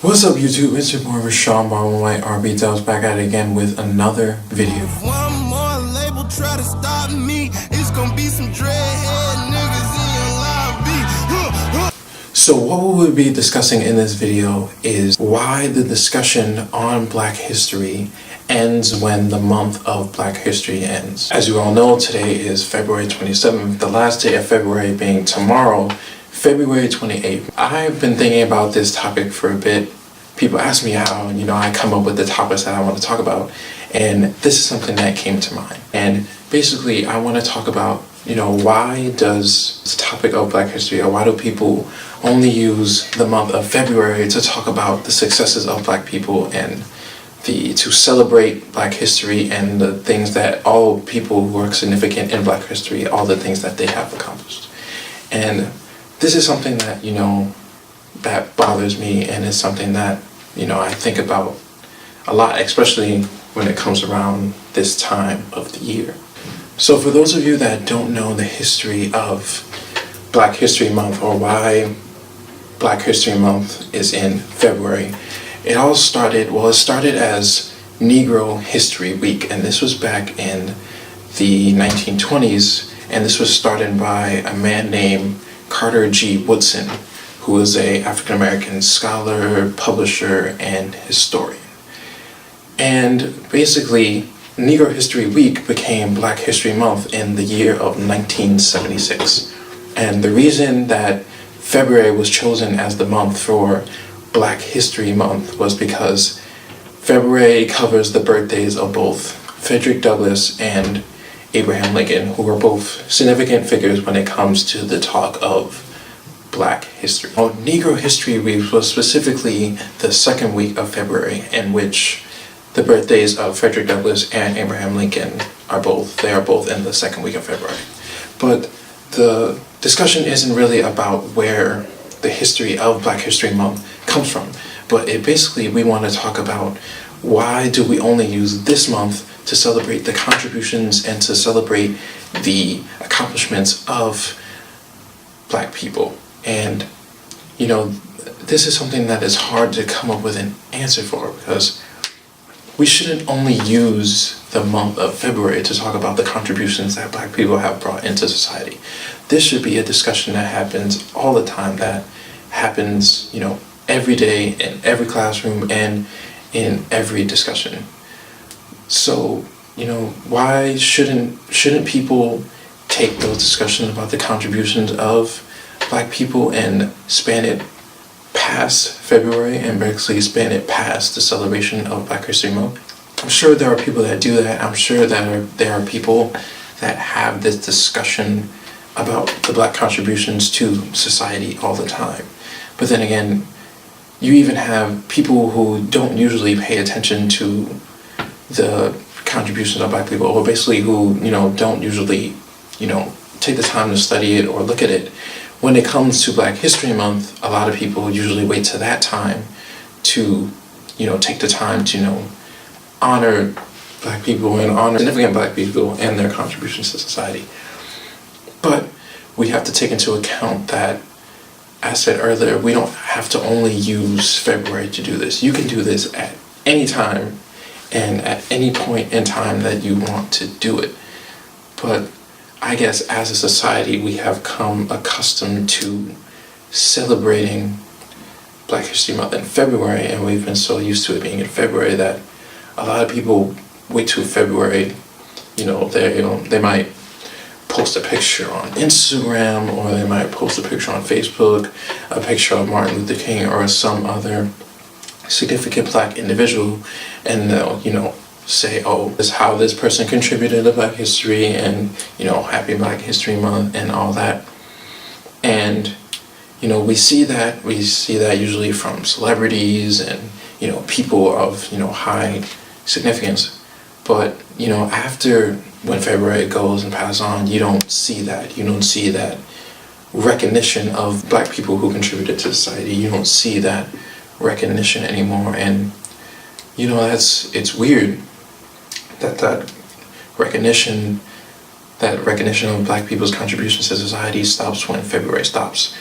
What's up YouTube, it's your boy Rashawn Barber White, RB Dubs, back at it again with another video. If one more label try to stop me, it's gonna be some dreadhead niggas in your lobby. So what we will be discussing in this video is why the discussion on Black History ends when the month of Black History ends. As you all know, today is February 27th, the last day of February being tomorrow, February 28th. I've been thinking about this topic for a bit. People ask me how, I come up with the topics that I want to talk about, and this is something that came to mind. And basically, I want to talk about, why does the topic of Black History, or why do people only use the month of February to talk about the successes of Black people and to celebrate Black history and the things that all people who are significant in Black history, all the things that they have accomplished. And this is something that, that bothers me, and it's something that, I think about a lot, especially when it comes around this time of the year. So for those of you that don't know the history of Black History Month, or why Black History Month is in February, it started as Negro History Week, and this was back in the 1920s, and this was started by a man named Carter G. Woodson, who was an African-American scholar, publisher, and historian. And basically, Negro History Week became Black History Month in the year of 1976. And the reason that February was chosen as the month for Black History Month was because February covers the birthdays of both Frederick Douglass and Abraham Lincoln, who were both significant figures when it comes to the talk of Black history. Negro History Week was specifically the second week of February, in which the birthdays of Frederick Douglass and Abraham Lincoln are both in the second week of February. But the discussion isn't really about where the history of Black History Month comes from, but we want to talk about why do we only use this month to celebrate the contributions and to celebrate the accomplishments of Black people. And, this is something that is hard to come up with an answer for, because we shouldn't only use the month of February to talk about the contributions that Black people have brought into society. This should be a discussion that happens all the time, that happens, every day in every classroom and in every discussion. So, why shouldn't people take those discussions about the contributions of Black people and span it past February and basically span it past the celebration of Black History Month? I'm sure there are people that do that. I'm sure that there are people that have this discussion about the Black contributions to society all the time. But then again, you even have people who don't usually pay attention to the contributions of Black people, or basically who, don't usually, take the time to study it or look at it. When it comes to Black History Month, a lot of people usually wait to that time to, take the time to, honor Black people and honor significant Black people and their contributions to society. But we have to take into account that, as I said earlier, we don't have to only use February to do this. You can do this at any time and at any point in time that you want to do it. But I guess as a society, we have come accustomed to celebrating Black History Month in February, and we've been so used to it being in February that a lot of people wait till February. They might post a picture on Instagram, or they might post a picture on Facebook, a picture of Martin Luther King or some other significant Black individual, and they'll, say, oh, this is how this person contributed to Black history, and, happy Black History Month and all that. And, we see that usually from celebrities and, people of, high significance. But, after when February goes and passes on, you don't see that. You don't see that recognition of Black people who contributed to society. You don't see that recognition anymore. And, it's weird that recognition of Black people's contributions to society stops when February stops.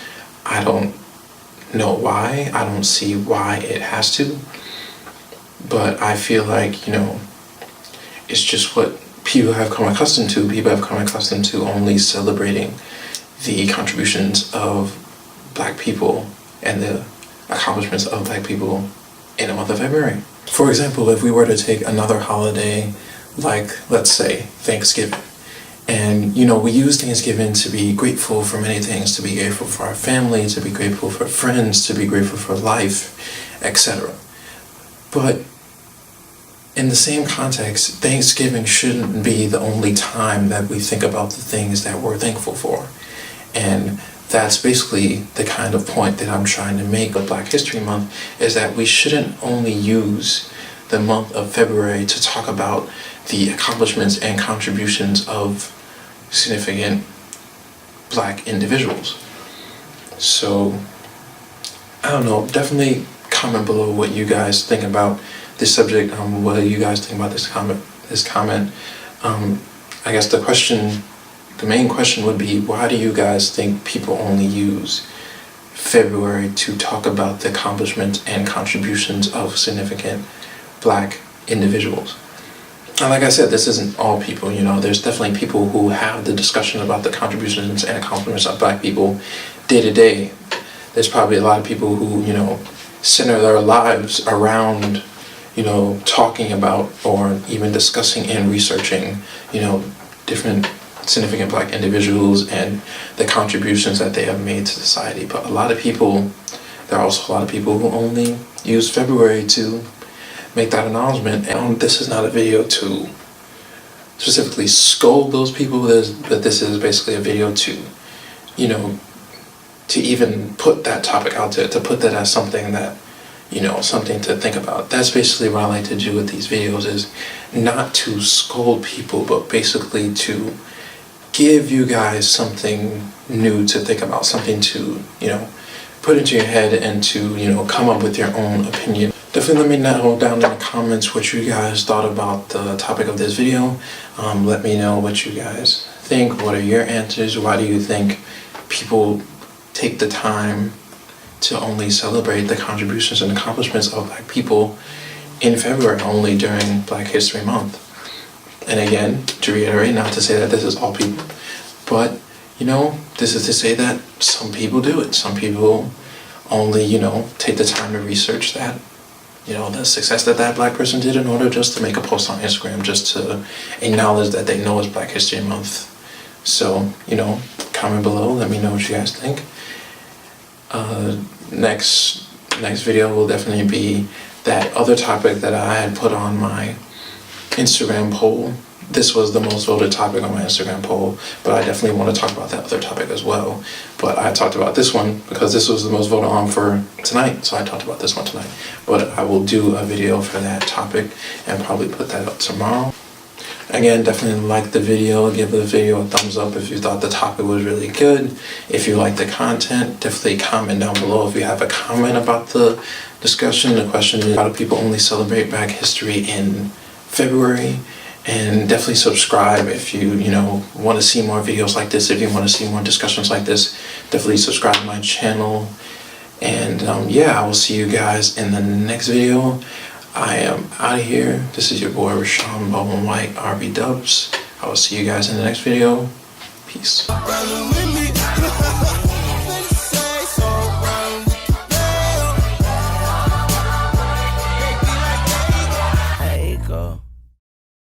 I don't know why. I don't see why it has to. But I feel like, it's just what people have come accustomed to. People have come accustomed to only celebrating the contributions of Black people and the accomplishments of Black people in the month of February. For example, if we were to take another holiday, like, let's say, Thanksgiving, and, we use Thanksgiving to be grateful for many things, to be grateful for our family, to be grateful for friends, to be grateful for life, etc. But in the same context, Thanksgiving shouldn't be the only time that we think about the things that we're thankful for. And that's basically the kind of point that I'm trying to make with Black History Month, is that we shouldn't only use the month of February to talk about the accomplishments and contributions of significant Black individuals. So, I don't know, definitely comment below what you guys think about this subject, what do you guys think about this comment. I guess the main question would be, why do you guys think people only use February to talk about the accomplishments and contributions of significant Black individuals? And like I said, this isn't all people, there's definitely people who have the discussion about the contributions and accomplishments of Black people day to day. There's probably a lot of people who, center their lives around, talking about or even discussing and researching, different significant Black individuals and the contributions that they have made to society. But there are also a lot of people who only use February to make that acknowledgement. And this is not a video to specifically scold those people, but this is basically a video to, to even put that topic out there, to put that as something that, something to think about. That's basically what I like to do with these videos, is not to scold people, but basically to give you guys something new to think about, something to, put into your head and to, come up with your own opinion. Definitely let me know down in the comments what you guys thought about the topic of this video. Let me know what you guys think. What are your answers? Why do you think people take the time to only celebrate the contributions and accomplishments of Black people in February, only during Black History Month? And again, to reiterate, not to say that this is all people, but, this is to say that some people do it. Some people only, take the time to research that, the success that Black person did in order just to make a post on Instagram, just to acknowledge that they know it's Black History Month. So, comment below, let me know what you guys think. Next video will definitely be that other topic that I had put on my Instagram poll. This was the most voted topic on my Instagram poll, but I definitely want to talk about that other topic as well. But I talked about this one because this was the most voted on for tonight, so I talked about this one tonight. But I will do a video for that topic and probably put that up tomorrow. Again, definitely like the video, give the video a thumbs up if you thought the topic was really good. If you like the content, definitely comment down below if you have a comment about the discussion. The question is, how do people only celebrate Black history in February? And definitely subscribe if you, want to see more videos like this. If you want to see more discussions like this, definitely subscribe to my channel. And yeah, I will see you guys in the next video. I am out of here. This is your boy Rashawn Baldwin White, RB Dubs. I will see you guys in the next video. Peace.